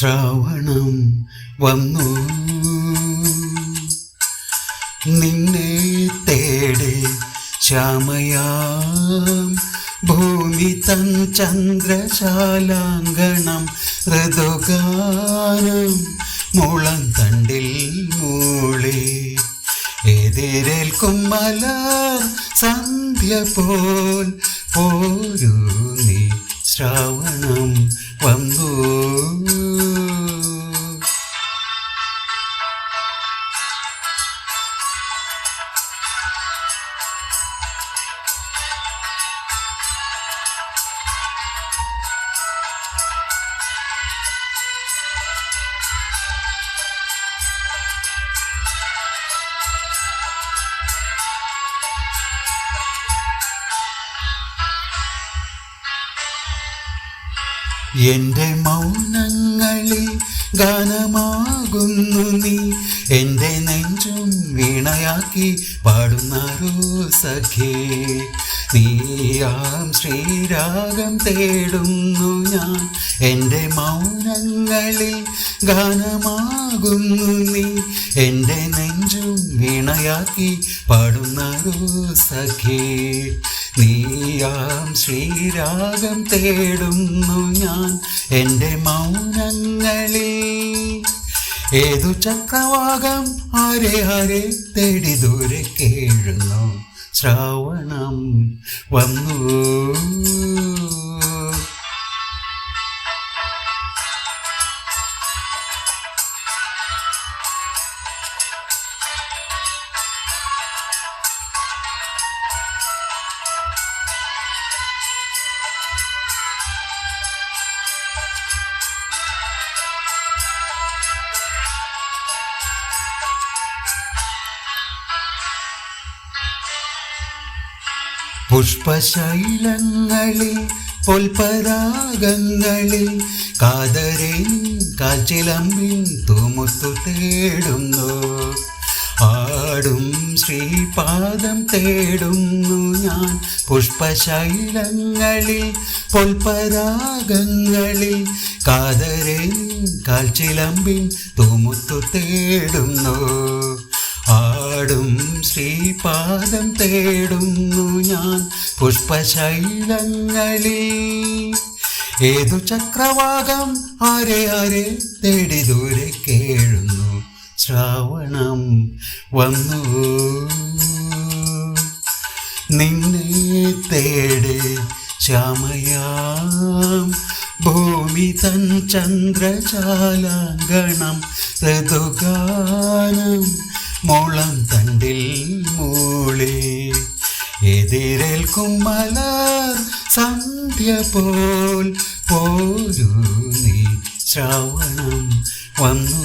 ശ്രാവണം വന്നു നിന്നെ തേടി ശ്യാമയാം ഭൂമി തൻ ചന്ദ്രശാലാങ്കണം ഋതുഗാനം മുളം തണ്ടിൽ മൂളി എതിരേൽക്കും മലർ സന്ധ്യ പോൽ പോരൂ നീ ശ്രാവണം വന്നു. എൻ്റെ മൗനങ്ങളിൽ ഗാനമാകുന്നു നീ, എൻ്റെ നെഞ്ചും വീണയാക്കി പാടുന്നാരോ സഖേ. നീയാം ശ്രീരാഗം തേടുന്നു ഞാൻ, എൻ്റെ മൗനങ്ങളിൽ ഗാനമാകുന്നു നീ, എൻ്റെ നെഞ്ചും വീണയാക്കി പാടുന്നാരോ സഖേ. നീയാം ശ്രീരാഗം തേടുന്നു ഞാൻ എൻ്റെ മൗനങ്ങളിൽ. ഏതു ചക്രവാകം ആരെ ആരെ തേടി ദൂരെ കേഴുന്നു, ശ്രാവണം വന്നു. പുഷ്പശൈലങ്ങളിൽ പൊൽപരാഗങ്ങളിൽ കാതരേൻ കാച്ചിലമ്പിൻ തൂമുത്തു തേടുന്നു. ആടും ശ്രീപാദം തേടുന്നു ഞാൻ പുഷ്പശൈലങ്ങളിൽ പൊൽപരാഗങ്ങളിൽ കാതരേൻ കാച്ചിലമ്പിൻ തൂമുത്തു തേടുന്നു. ആടും ശ്രീപാദം തേടുന്നു ഞാൻ പുഷ്പശൈലങ്ങളിൽ. ഏതു ചക്രവാകം ആരെ ആരെ തേടി ദൂരെ കേഴുന്നു, ശ്രാവണം വന്നു. നിന്നെ തേടി ശ്യാമയാം ഭൂമി തൻ ചന്ദ്രശാലാങ്കണം ഋതുഗാനം മുളം തണ്ടിൽ മൂളി എതിരേൽക്കും മലർ സന്ധ്യ പോൽ പോരൂ നീ ശ്രാവണം വന്നു.